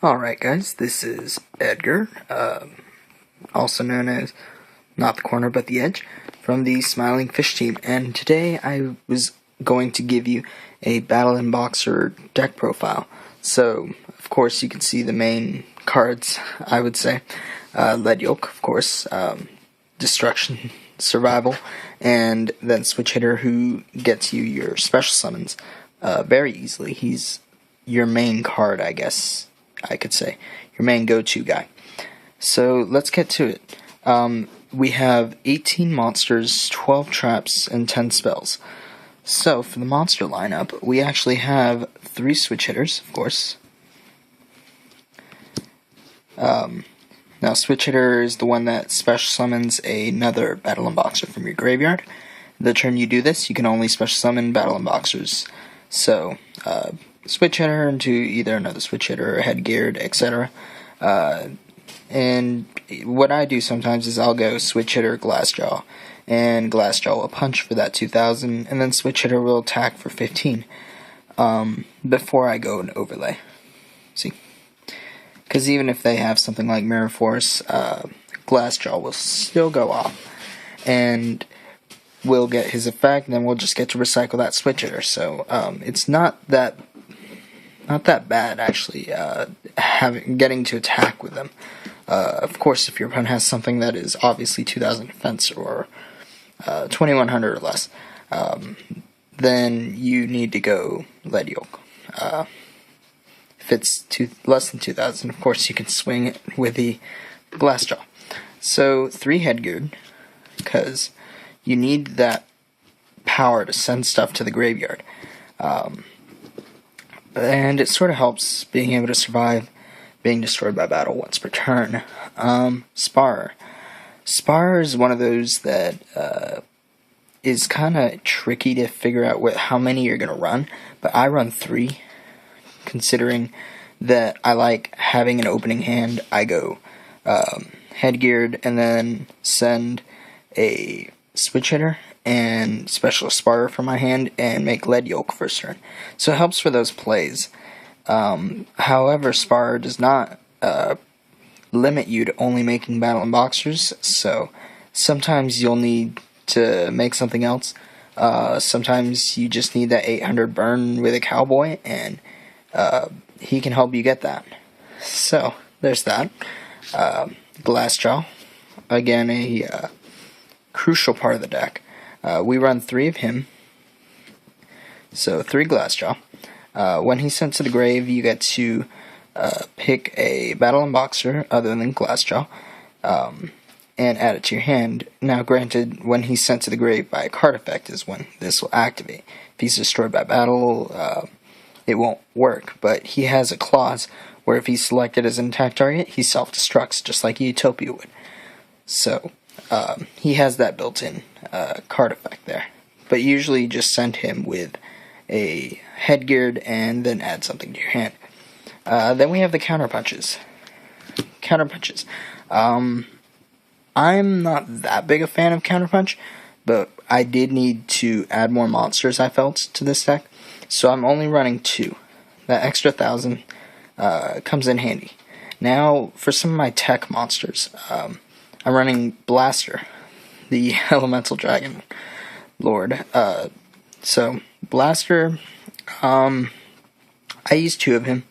Alright guys, this is Edgar, also known as not the corner but the edge, from the Smiling Fish team, and today I was going to give you a Battlin Boxer deck profile. So, of course, you can see the main cards, I would say. Lead Yolk, of course, Destruction, Survival, and then Switch Hitter, who gets you your special summons very easily. He's your main card, I guess I could say, your main go-to guy. So let's get to it. We have 18 monsters, 12 traps, and 10 spells. So for the monster lineup, we actually have 3 switch hitters, of course. Now switch hitter is the one that special summons another Battlin Boxer from your graveyard. The turn you do this, you can only special summon Battlin Boxers. So, switch hitter into either another switch hitter, or headgeared, etc. And what I do sometimes is I'll go switch hitter, Glassjaw, and Glassjaw will punch for that 2000, and then switch hitter will attack for 15 before I go and overlay. See? Because even if they have something like Mirror Force, Glassjaw will still go off, and we'll get his effect, and then we'll just get to recycle that switch hitter. So it's not that bad, actually, getting to attack with them. Of course, if your opponent has something that is obviously 2000 defense or 2100 or less, then you need to go Lead Yolk. If it's less than 2000, of course, you can swing it with the Glassjaw. So 3 headgeared, because you need that power to send stuff to the graveyard. And it sort of helps being able to survive being destroyed by battle once per turn. Spar. Spar is one of those that is kind of tricky to figure out how many you're going to run, but I run 3, considering that I like having an opening hand. I go headgeared and then send a switch hitter and special Spar from my hand and make Lead Yolk first turn. So it helps for those plays. However, Spar does not limit you to only making Battlin Boxers, so sometimes you'll need to make something else. Sometimes you just need that 800 burn with a cowboy, and he can help you get that. So, there's that. Glassjaw, again, a crucial part of the deck. We run 3 of him, so 3 Glassjaw. When he's sent to the grave, you get to pick a Battlin Boxer other than Glassjaw, and add it to your hand. Now, granted, when he's sent to the grave by a card effect is when this will activate. If he's destroyed by battle, it won't work, but he has a clause where if he's selected as an attack target, he self-destructs, just like Utopia would. So, he has that built-in card effect there. But usually you just send him with a headgeared and then add something to your hand. Then we have the counterpunches. Counterpunches. I'm not that big a fan of counterpunch, but I did need to add more monsters, I felt, to this deck. So I'm only running 2. That extra 1000 comes in handy. Now, for some of my tech monsters, I'm running Blaster, the Elemental Dragon Lord. So, Blaster, I use 2 of him.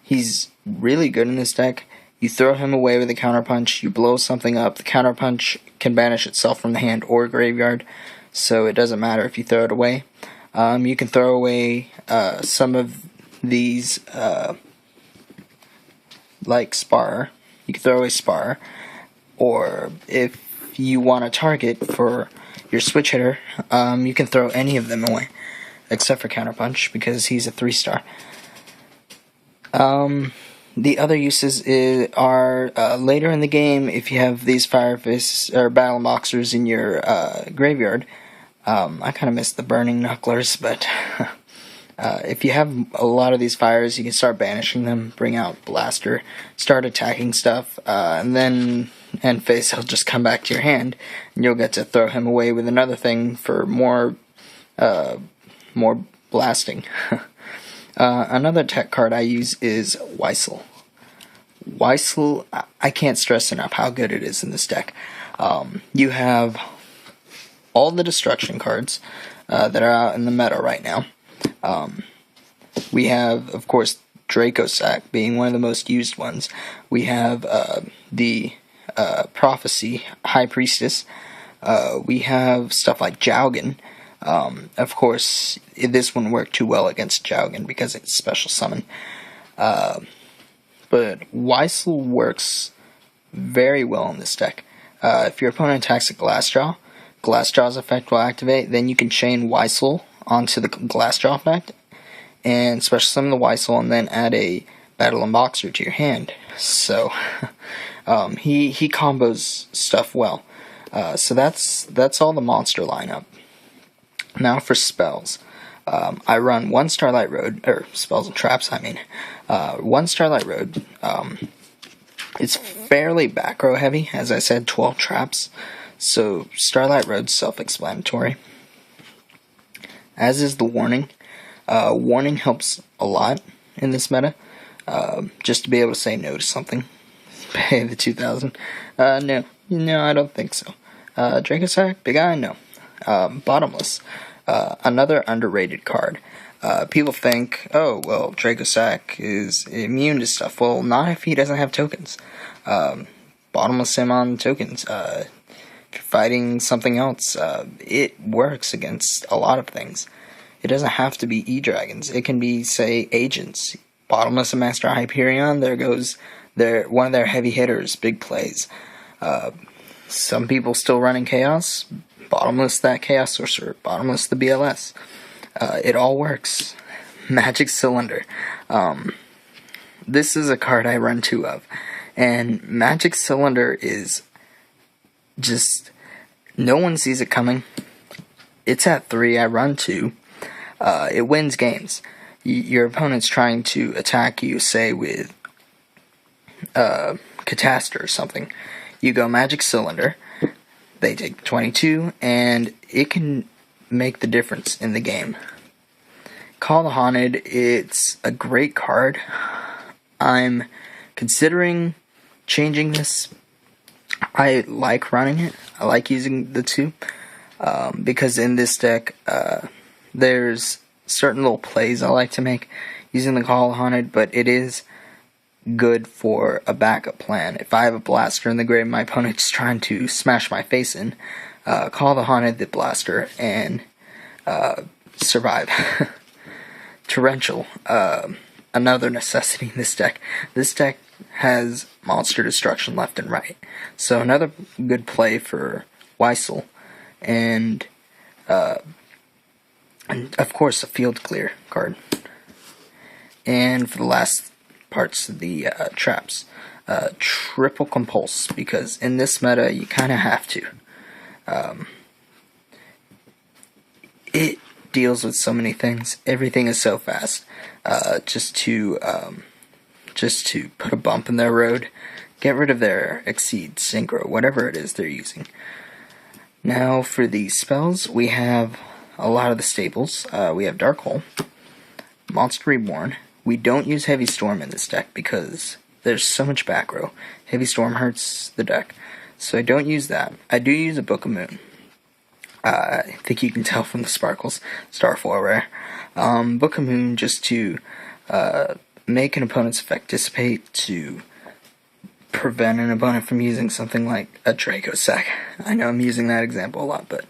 He's really good in this deck. You throw him away with a counterpunch, you blow something up, the counterpunch can banish itself from the hand or graveyard, so it doesn't matter if you throw it away. You can throw away some of these, like Spar. You can throw away Spar, or if you want a target for your switch hitter, you can throw any of them away, except for counterpunch, because he's a 3-star. The other uses are later in the game. If you have these Fire Fists or Battlin Boxers in your graveyard, I kind of miss the Burning Knucklers, but if you have a lot of these fires, you can start banishing them, bring out Blaster, start attacking stuff, and then end phase he'll just come back to your hand, and you'll get to throw him away with another thing for more blasting. Another tech card I use is Weissel. Weissel, I can't stress enough how good it is in this deck. You have all the destruction cards that are out in the meta right now. We have, of course, Draco Sack being one of the most used ones. We have the Prophecy High Priestess. We have stuff like Jaugen. Of course, this wouldn't work too well against Jaugen because it's special summon. But Weissel works very well in this deck. If your opponent attacks a Glassjaw's effect will activate. Then you can chain Weissel onto the Glassjaw effect and special summon the Weissel, and then add a Battlin Boxer to your hand. So he combos stuff well. So that's all the monster lineup. Now for spells. I run one Starlight Road, or spells and traps, I mean. One Starlight Road. It's fairly back row heavy, as I said, 12 traps. So Starlight Road's self-explanatory. As is the Warning. Warning helps a lot in this meta. Just to be able to say no to something. Pay the 2,000. No, I don't think so. Draco Sack, Big Eye, no. Bottomless. Another underrated card. People think, oh, well, Draco Sack is immune to stuff. Well, not if he doesn't have tokens. Bottomless him on tokens. If you're fighting something else, it works against a lot of things. It doesn't have to be E-Dragons. It can be, say, agents. Bottomless and Master Hyperion, there goes one of their heavy hitters, big plays. Some people still running Chaos. Bottomless that Chaos Sorcerer. Bottomless the BLS. It all works. Magic Cylinder. This is a card I run 2 of. And Magic Cylinder is just... no one sees it coming. It's at 3, I run 2. It wins games. Your opponent's trying to attack you, say, with Catastor or something. You go Magic Cylinder. They take 22, and it can make the difference in the game. Call the Haunted, it's a great card. I'm considering changing this. I like running it. I like using the 2. Because in this deck, there's certain little plays I like to make using the Call the Haunted, but it is good for a backup plan. If I have a blaster in the grave, my opponent's trying to smash my face in, Call the Haunted, the blaster, and survive. Torrential, another necessity in this deck. This deck has monster destruction left and right, so another good play for Weissel, and of course a field clear card. And for the last parts of the traps, triple compulse, because in this meta you kind of have to. It deals with so many things. Everything is so fast. Just to put a bump in their road, get rid of their Exceed, Synchro, whatever it is they're using. Now for the spells, we have a lot of the staples. We have Dark Hole, Monster Reborn. We don't use Heavy Storm in this deck because there's so much back row. Heavy Storm hurts the deck, so I don't use that. I do use a Book of Moon. I think you can tell from the sparkles. Starfoil rare. Book of Moon just to make an opponent's effect dissipate, to prevent an opponent from using something like a Draco Sack. I know I'm using that example a lot, but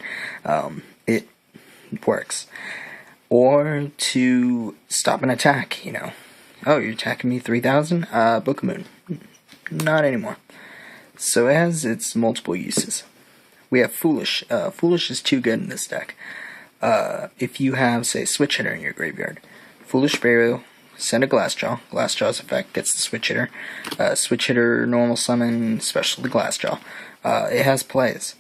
it works. Or to stop an attack, Oh, you're attacking me 3,000? Book of Moon. Not anymore. So it has its multiple uses. We have Foolish. Foolish is too good in this deck. If you have, say, Switch Hitter in your graveyard, Foolish Burial, send a Glassjaw. Glassjaw's effect gets the Switch Hitter. Switch Hitter, normal summon, special to Glassjaw. It has plays.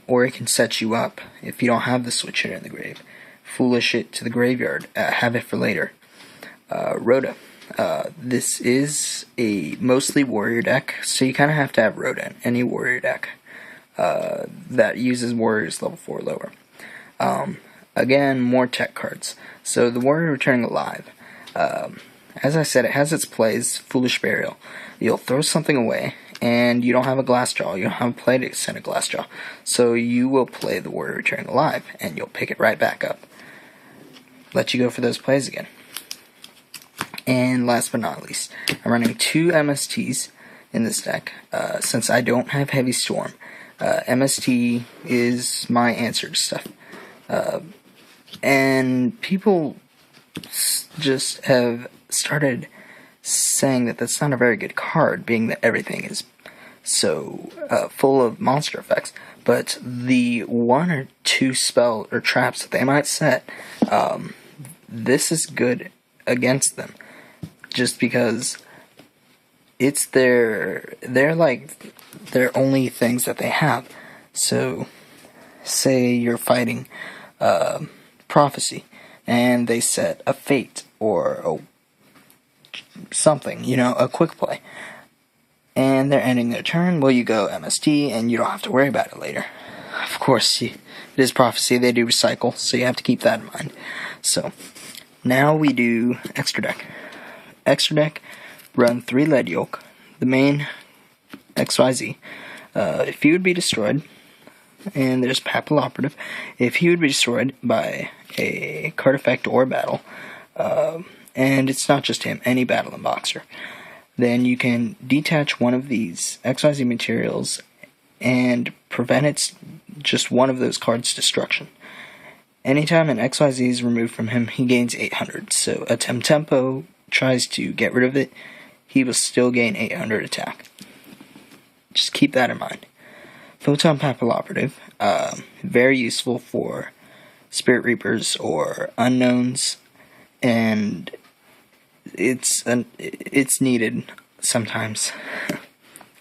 Or it can set you up if you don't have the Switch Hitter in the grave. Foolish it to the graveyard. Have it for later. Rhoda. This is a mostly warrior deck, so you kind of have to have Rhoda in any warrior deck that uses warriors level 4 or lower. Again, more tech cards. So the warrior returning alive. as I said, it has its plays. Foolish Burial. You'll throw something away, and you don't have a glass jaw. You don't have a play to send a glass jaw. So you will play the Warrior Returning Alive, and you'll pick it right back up. Let you go for those plays again. And last but not least, I'm running 2 MSTs in this deck, since I don't have Heavy Storm. MST is my answer to stuff. And people just have started saying that that's not a very good card, being that everything is so full of monster effects. But the 1 or 2 spell or traps that they might set, this is good against them, just because it's they're like their only things that they have. So, say you're fighting Prophecy, and they set a Fate or something, a quick play, and they're ending their turn. Well, you go MST, and you don't have to worry about it later. Of course, it is Prophecy. They do recycle, so you have to keep that in mind. So, now we do Extra Deck. Extra Deck, run 3 Lead Yolk, the main XYZ. If he would be destroyed, and there's Papal Operative, if he would be destroyed by a card effect or battle, and it's not just him, any Battlin boxer, then you can detach one of these XYZ materials and prevent just one of those cards' destruction. Anytime an XYZ is removed from him, he gains 800. So a Tempo tries to get rid of it, he will still gain 800 attack. Just keep that in mind. Photon Papal Operative, very useful for Spirit Reapers or Unknowns, and it's needed sometimes.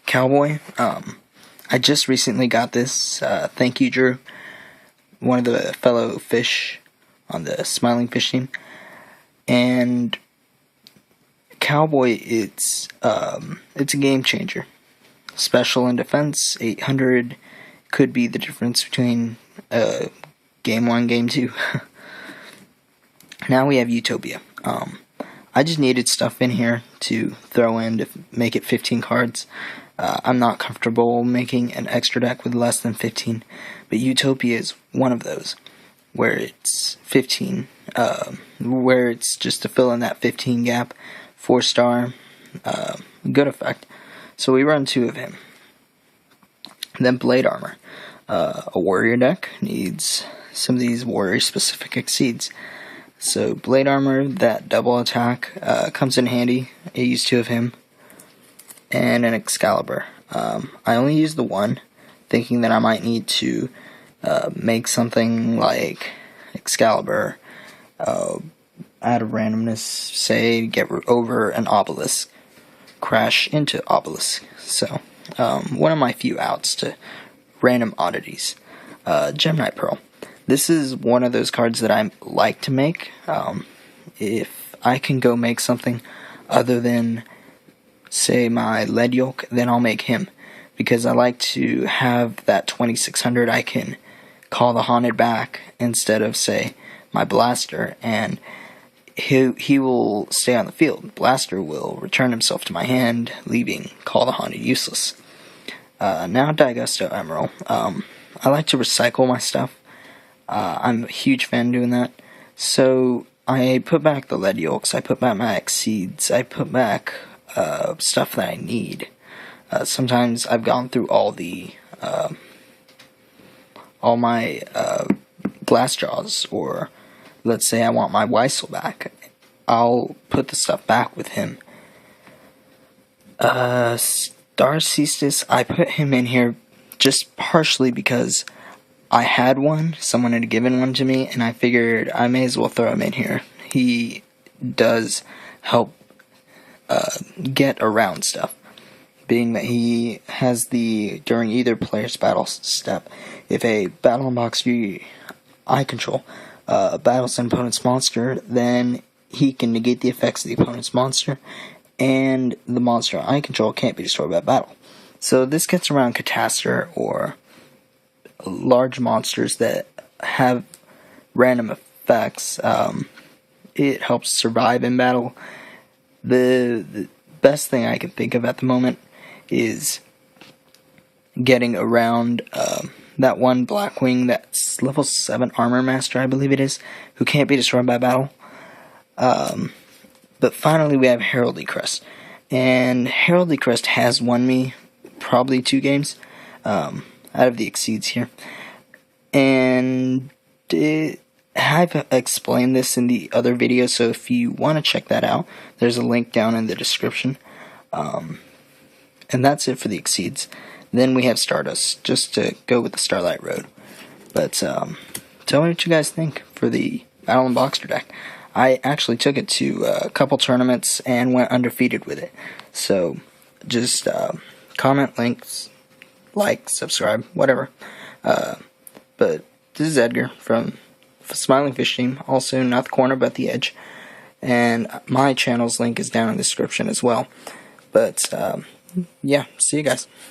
Cowboy, I just recently got this. Thank you, Drew, one of the fellow fish on the Smiling Fish team. And Cowboy, it's a game changer. Special and defense, 800 could be the difference between game 1, game 2. Now we have Utopia. I just needed stuff in here to throw in to make it 15 cards. I'm not comfortable making an extra deck with less than 15, but Utopia is one of those, where it's 15, where it's just to fill in that 15 gap, 4-star, good effect. So we run 2 of him. Then Blade Armor. A warrior deck needs some of these warrior-specific exceeds. So Blade Armor, that double attack, comes in handy. I use 2 of him. And an Excalibur. I only use the 1, thinking that I might need to make something like Excalibur out of randomness, say, get over an Obelisk. Crash into Obelisk. So, one of my few outs to random oddities. Gemini Pearl. This is one of those cards that I like to make. If I can go make something other than, say, my Lead Yolk, then I'll make him. Because I like to have that 2600, I can call the Haunted back instead of, say, my Blaster, and he will stay on the field. Blaster will return himself to my hand, leaving Call the Haunted useless. Now Daigusto Emerald. I like to recycle my stuff. I'm a huge fan doing that. So I put back the Lead Yolks, I put back my Exceeds, I put back stuff that I need. Sometimes I've gone through all my Glass Jaws, or let's say I want my Weissel back. I'll put the stuff back with him. Star Ceastus, I put him in here just partially because I had one, someone had given one to me, and I figured I may as well throw him in here. He does help get around stuff, being that he has during either player's battle step, if a Battlin boxer I control battles an opponent's monster, then he can negate the effects of the opponent's monster, and the monster I control can't be destroyed by battle. So this gets around Catastor or large monsters that have random effects. It helps survive in battle. The best thing I can think of at the moment is getting around that one Blackwing that's level 7 Armor Master, I believe it is, who can't be destroyed by battle. But finally we have Heraldry Crest. And Heraldry Crest has won me probably 2 games out of the Exceeds here. And I've explained this in the other video, so if you want to check that out, there's a link down in the description. And that's it for the Exceeds. Then we have Stardust, just to go with the Starlight Road. But tell me what you guys think for the Battlin Boxer deck. I actually took it to a couple tournaments and went undefeated with it. So just comment, links, like, subscribe, whatever. But this is Edgar from Smiling Fish Team, also not the corner but the edge. And my channel's link is down in the description as well. But yeah, see you guys.